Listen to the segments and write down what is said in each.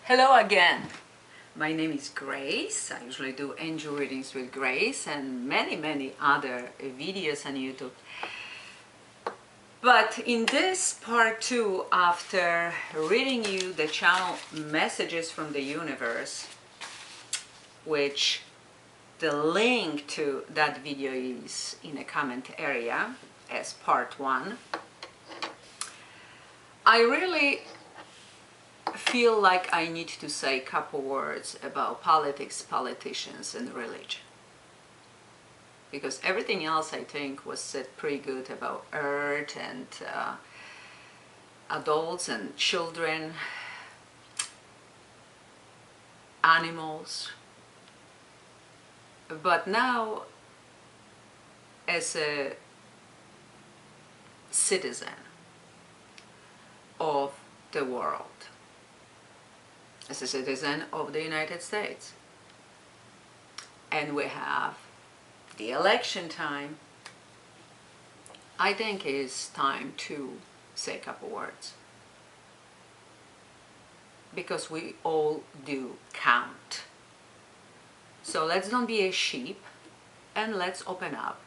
Hello again. My name is Grace. I usually do angel readings with Grace and many other videos on YouTube. But in this part 2, after reading you the channel messages from the universe, which the link to that video is in the comment area as part 1, I really feel like I need to say a couple words about politics, politicians, and religion. Because everything else I think was said pretty good about Earth and adults and children, animals. But now, as a citizen of the world, as a citizen of the United States, and we have the election time, I think it's time to say a couple words. Because we all do count. So let's don't be a sheep and let's open up.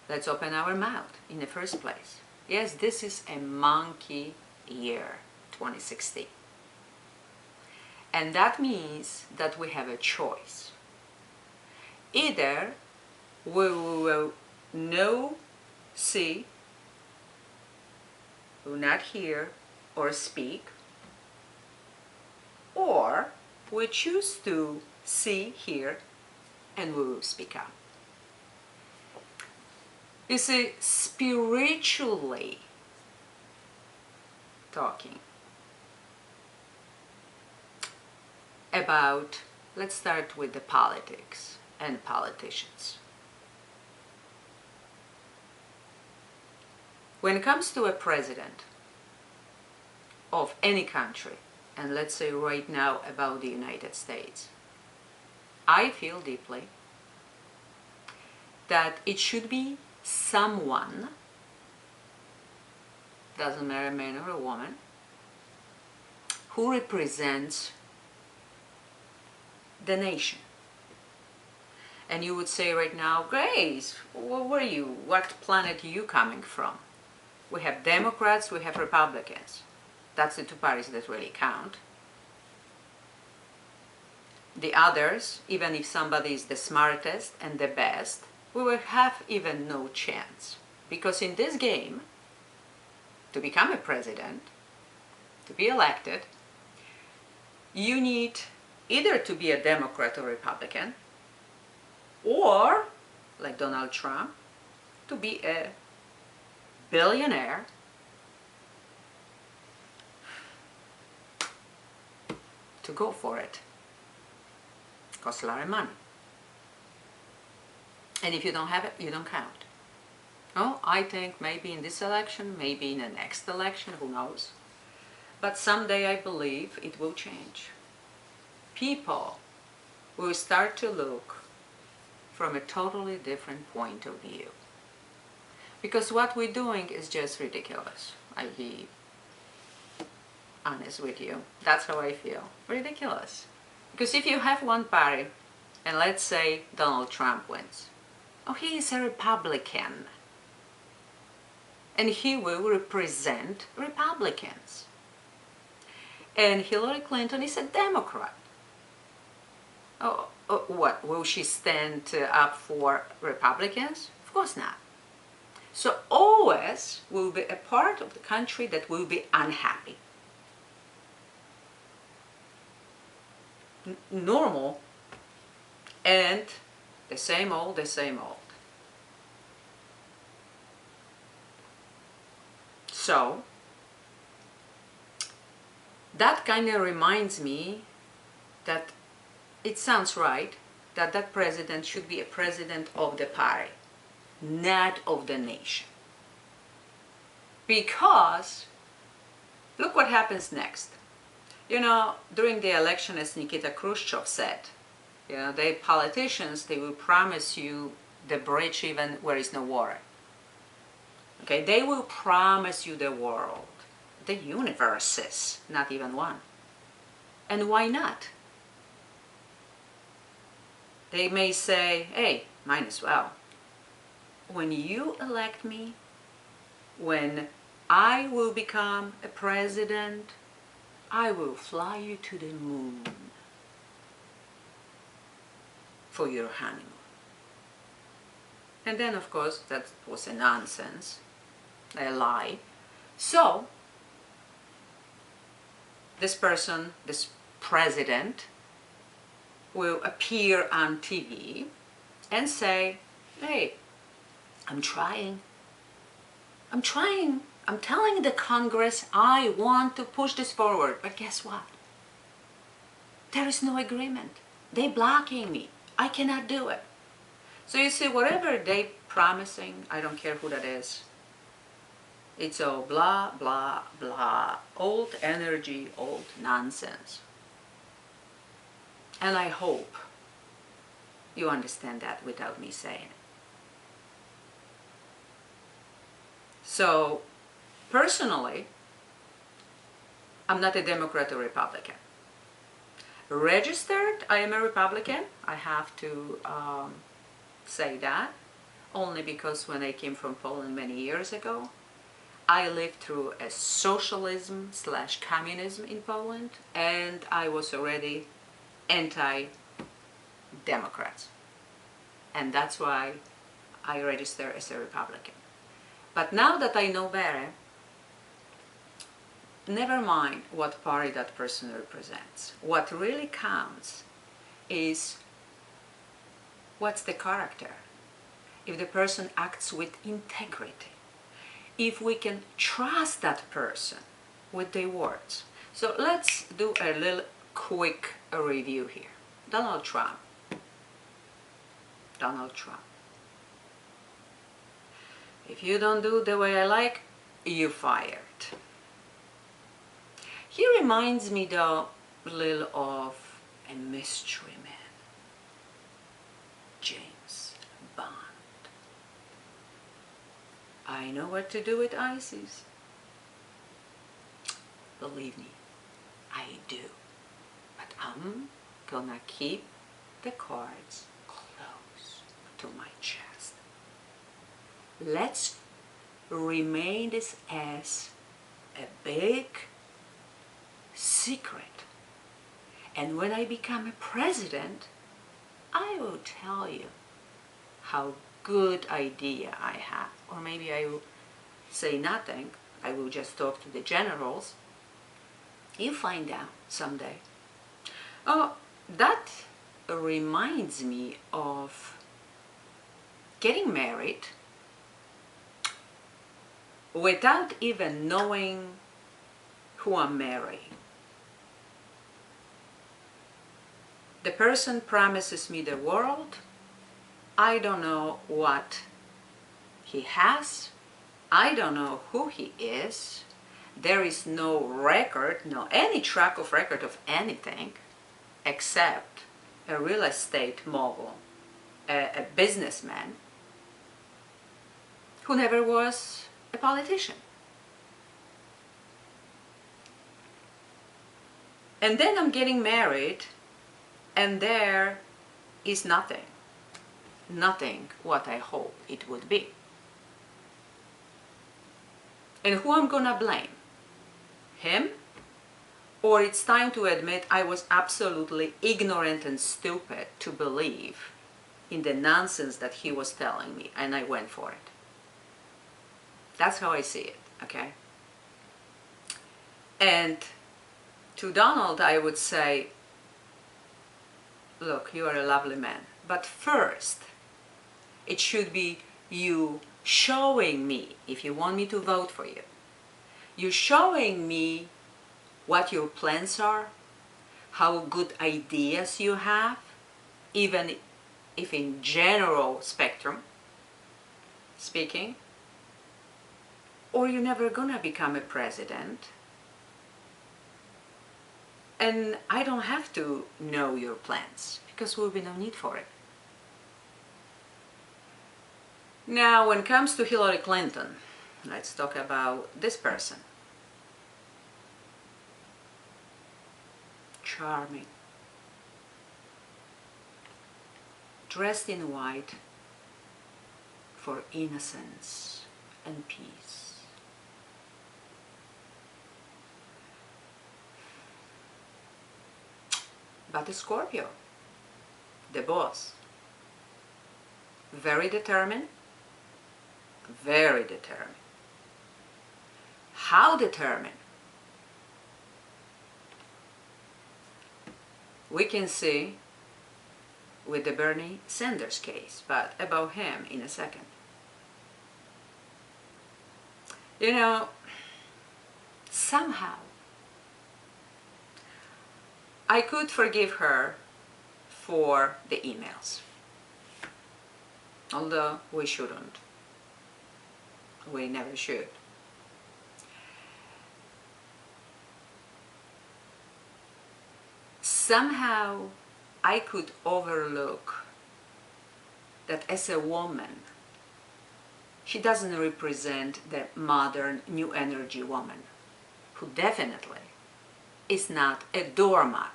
Let's open our mouth in the first place. Yes, this is a monkey year, 2016. And that means that we have a choice. Either we will see, will not hear or speak, or we choose to see, hear, and we will speak up. You see, spiritually talking about, let's start with the politics and politicians. When it comes to a president of any country, and let's say right now about the United States, I feel deeply that it should be someone, doesn't matter a man or a woman, who represents the nation. And you would say right now, Grace, where are you? What planet are you coming from? We have Democrats, we have Republicans. That's the two parties that really count. The others, even if somebody is the smartest and the best, we will have even no chance. Because in this game, to become a president, to be elected, you need either to be a Democrat or Republican, or, like Donald Trump, to be a billionaire to go for it. Costs a lot of money. And if you don't have it, you don't count. Oh, I think maybe in this election, maybe in the next election, who knows. But someday I believe it will change. People will start to look from a totally different point of view. Because what we're doing is just ridiculous. I'll be honest with you. That's how I feel. Ridiculous. Because if you have one party, and let's say Donald Trump wins, oh, he is a Republican. And he will represent Republicans. And Hillary Clinton is a Democrat. Oh, what? Will she stand up for Republicans? Of course not. So always will be a part of the country that will be unhappy. Normal and the same old, the same old. So that kind of reminds me that it sounds right that that president should be a president of the party, not of the nation. Because look what happens next. You know, during the election, as Nikita Khrushchev said, you know, they politicians, they will promise you the bridge even where is no water. Okay, they will promise you the world, the universes, not even one. And why not? They may say, hey, might as well. When you elect me, when I will become a president, I will fly you to the moon for your honeymoon. And then, of course, that was a nonsense, a lie. So, this person, this president, will appear on TV and say, hey, I'm trying. I'm telling the Congress I want to push this forward. But guess what? There is no agreement. They're blocking me. I cannot do it. So you see, whatever they're promising, I don't care who that is, it's all blah, blah, blah. Old energy, old nonsense. And I hope you understand that without me saying it. So, personally, I'm not a Democrat or Republican. Registered, I am a Republican. I have to say that, only because when I came from Poland many years ago, I lived through a socialism/communism in Poland, and I was already anti-Democrats. And that's why I register as a Republican. But now that I know better, never mind what party that person represents. What really counts is what's the character. If the person acts with integrity. If we can trust that person with their words. So let's do a little quick review here. Donald Trump. Donald Trump. If you don't do the way I like, you're fired. He reminds me though a little of a mystery man. James Bond. I know what to do with ISIS. Believe me, I do. But I'm gonna keep the cards close to my chest. Let's remain this as a big secret. And when I become a president, I will tell you how good idea I have. Or maybe I will say nothing. I will just talk to the generals. You find out someday. Oh, that reminds me of getting married without even knowing who I'm marrying. The person promises me the world. I don't know what he has. I don't know who he is. There is no record, any track of record of anything except a real estate mogul, a businessman who never was a politician. And then I'm getting married, and there is nothing. Nothing what I hope it would be. And who I'm gonna blame? Him? Or it's time to admit I was absolutely ignorant and stupid to believe in the nonsense that he was telling me, and I went for it. That's how I see it, okay? And to Donald, I would say, look, you are a lovely man, but first, it should be you showing me, if you want me to vote for you, you're showing me what your plans are, how good ideas you have, even if in general spectrum speaking, or you're never gonna become a president. And I don't have to know your plans, because there will be no need for it. Now, when it comes to Hillary Clinton, let's talk about this person. charming, dressed in white for innocence and peace. But the Scorpio, the boss, very determined, very determined. How determined? We can see with the Bernie Sanders case, but about him in a second. You know, somehow I could forgive her for the emails, although we shouldn't. We never should. Somehow I could overlook that as a woman, she doesn't represent the modern new energy woman, who definitely is not a doormat.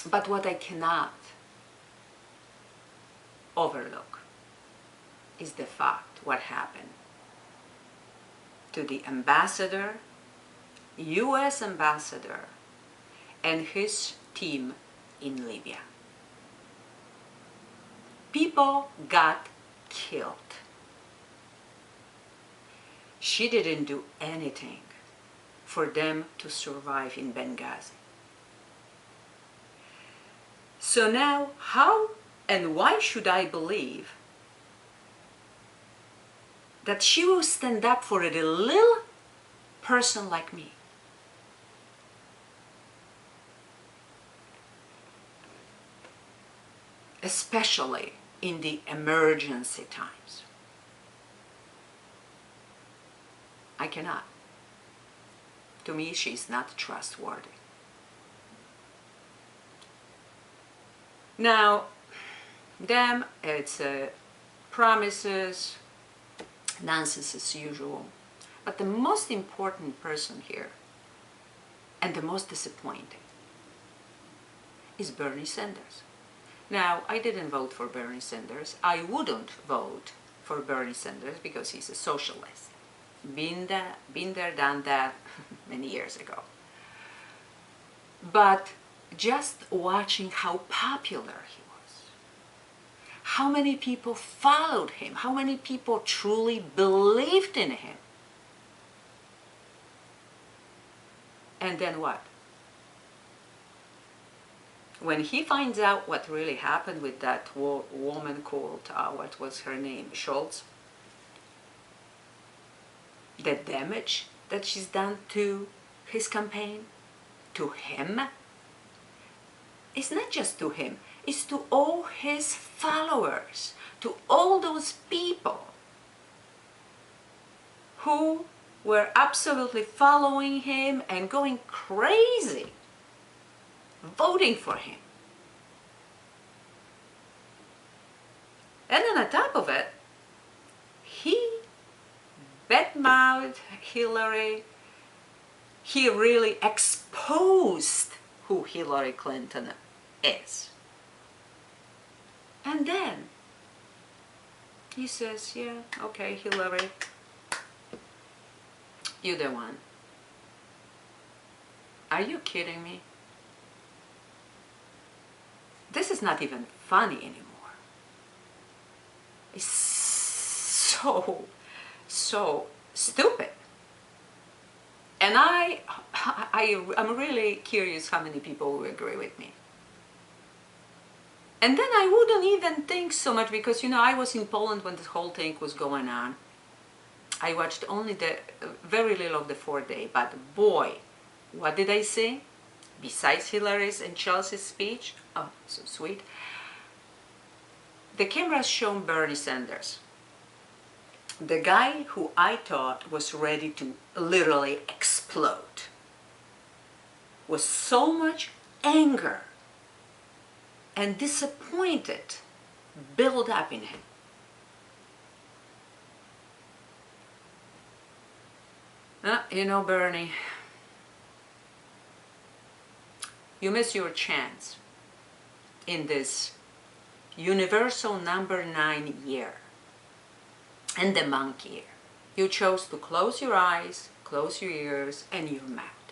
But what I cannot overlook is the fact what happened to the ambassador, US ambassador, and his team in Libya. People got killed. She didn't do anything for them to survive in Benghazi. So now, how and why should I believe that she will stand up for a little person like me? Especially in the emergency times. I cannot. To me, she's not trustworthy. Now, them, it's promises, nonsense as usual. But the most important person here, and the most disappointing, is Bernie Sanders. Now, I didn't vote for Bernie Sanders. I wouldn't vote for Bernie Sanders because he's a socialist. Been there, done that many years ago. But just watching how popular he was, how many people followed him, how many people truly believed in him. And then what? When he finds out what really happened with that woman called, what was her name, Schultz, the damage that she's done to his campaign, to him, it's not just to him, it's to all his followers, to all those people who were absolutely following him and going crazy, voting for him. And then on top of it, he badmouthed Hillary. He really exposed who Hillary Clinton is. And then he says, yeah, okay, Hillary, you're the one. Are you kidding me? This is not even funny anymore. It's so stupid. And I'm really curious how many people will agree with me. And then I wouldn't even think so much because, you know, I was in Poland when this whole thing was going on. I watched only the very little of the 4th day, but boy, what did I see? Besides Hillary's and Chelsea's speech, oh, so sweet, the cameras shown Bernie Sanders, the guy who I thought was ready to literally explode, was so much anger and disappointed built up in him. You know, Bernie, You miss your chance in this universal number 9 year and the monkey year. You chose to close your eyes, close your ears, and your mouth.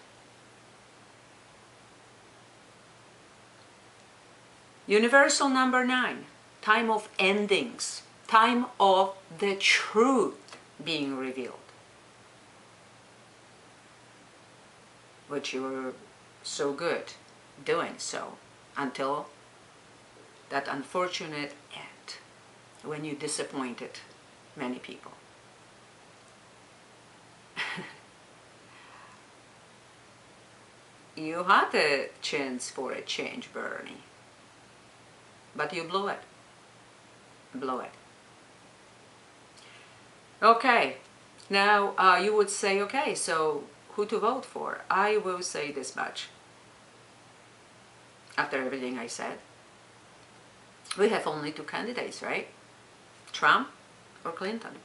Universal number 9, time of endings, time of the truth being revealed, which you were so good doing so until that unfortunate end when you disappointed many people. You had a chance for a change, Bernie, but you blew it. Blew it. Okay, now you would say, okay, so who to vote for? I will say this much. After everything I said, we have only 2 candidates, right? Trump or Clinton.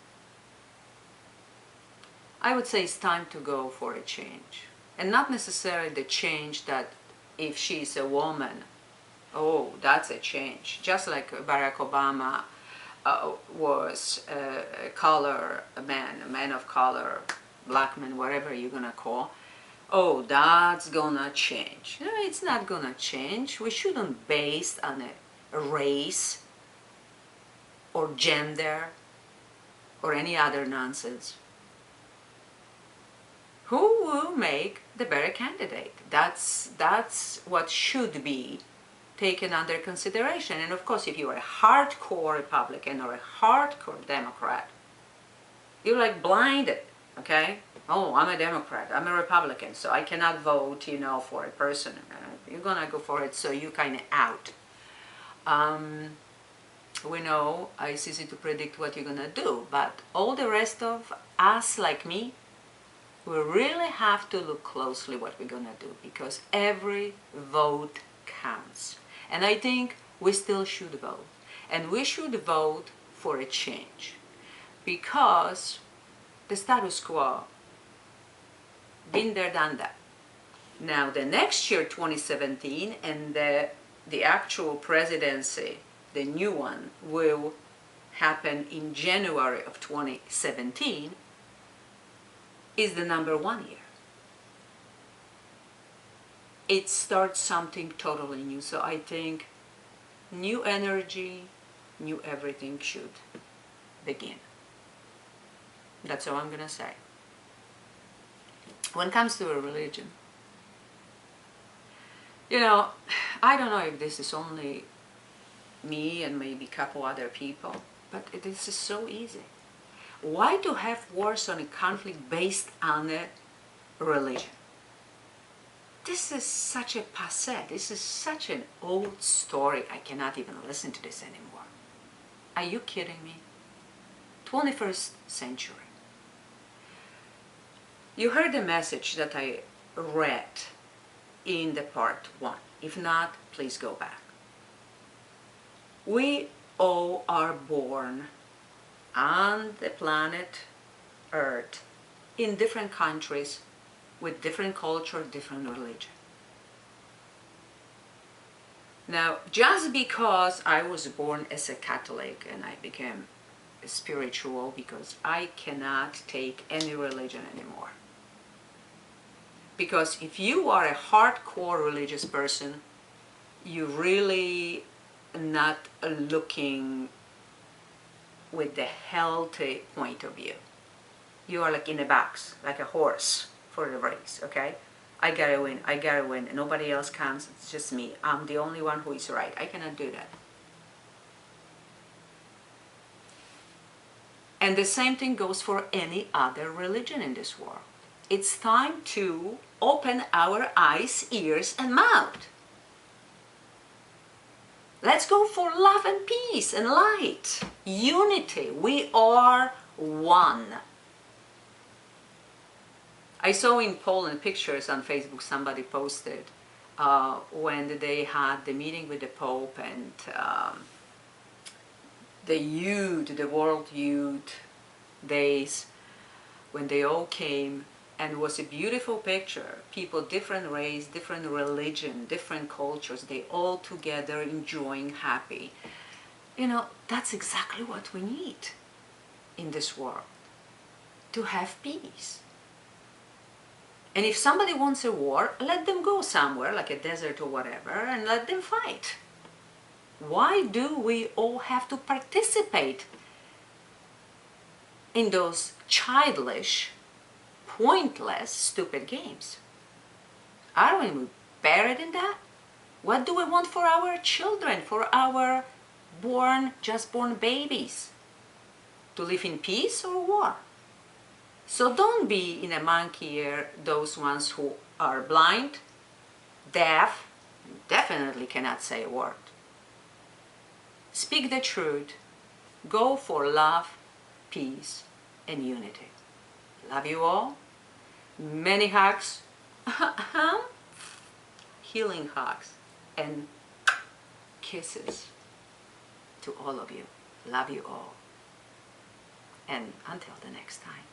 I would say it's time to go for a change. And not necessarily the change that if she's a woman, oh, that's a change. Just like Barack Obama was a color man, a man of color, black man, whatever you're gonna call. Oh, that's gonna change. No, it's not gonna change. We shouldn't base on a race or gender or any other nonsense. Who will make the better candidate? That's what should be taken under consideration. And of course, if you're a hardcore Republican or a hardcore Democrat, you're like blinded, okay? Oh, I'm a Democrat, I'm a Republican, so I cannot vote, you know, for a person. You're gonna go for it, so you kind of out. We know it's easy to predict what you're gonna do, but all the rest of us, like me, we really have to look closely what we're gonna do, because every vote counts. And I think we still should vote. And we should vote for a change, because the status quo, been there, done that. Now the next year, 2017, and the actual presidency, the new one, will happen in January of 2017, is the number 1 year. It starts something totally new. So I think new energy, new everything should begin. That's all I'm gonna say. When it comes to a religion, you know, I don't know if this is only me and maybe a couple other people, but this is so easy. Why to have wars on a conflict based on a religion? This is such a passé. This is such an old story. I cannot even listen to this anymore. Are you kidding me? 21st century. You heard the message that I read in the part 1. If not, please go back. We all are born on the planet Earth in different countries with different culture, different religion. Now, just because I was born as a Catholic and I became spiritual, because I cannot take any religion anymore. Because if you are a hardcore religious person, you really not looking with the healthy point of view. You are like in a box, like a horse for the race, okay? I gotta win, and nobody else counts, it's just me. I'm the only one who is right. I cannot do that. And the same thing goes for any other religion in this world. It's time to open our eyes, ears, and mouth. Let's go for love and peace and light, unity. We are one. I saw in Poland pictures on Facebook somebody posted when they had the meeting with the Pope and the youth, the World Youth Days, when they all came And it was a beautiful picture. People, different race, different religion, different cultures, they all together enjoying, happy. You know, that's exactly what we need in this world, to have peace. And if somebody wants a war, let them go somewhere, like a desert or whatever, and let them fight. Why do we all have to participate in those childish, pointless, stupid games? Aren't we buried in that? What do we want for our children, for our just born babies? To live in peace or war? So don't be in a monkey ear those ones who are blind, deaf, definitely cannot say a word. Speak the truth. Go for love, peace, and unity. Love you all. Many hugs. Healing hugs and kisses to all of you. Love you all. And until the next time.